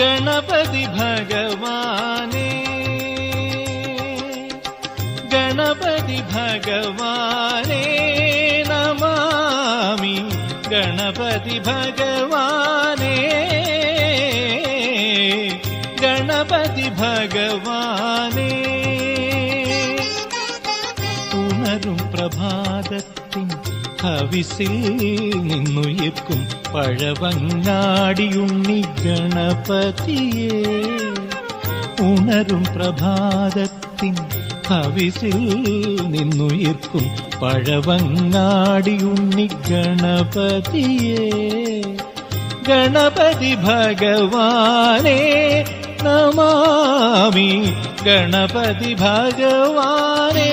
ഗണപതി ഭഗവാനേ ഗണപതി ഭഗവാനേ നമാമി ഗണപതി ഭഗവാനേ ഗണപതി ഭഗവാനേ ഉണരും പ്രഭാതത്തിൻ ഹവിസിൽ നിന്നുയർക്കും പഴവങ്ങാടിയുണ്ണി ഗണപതിയേ ഉണരും പ്രഭാതത്തിൻ ഹവിസിൽ നിന്നുയർക്കും പഴവങ്ങാടിയുണ്ണി ഗണപതിയേ ഗണപതി ഭഗവാനേ നമാമി ഗണപതി ഭഗവാനേ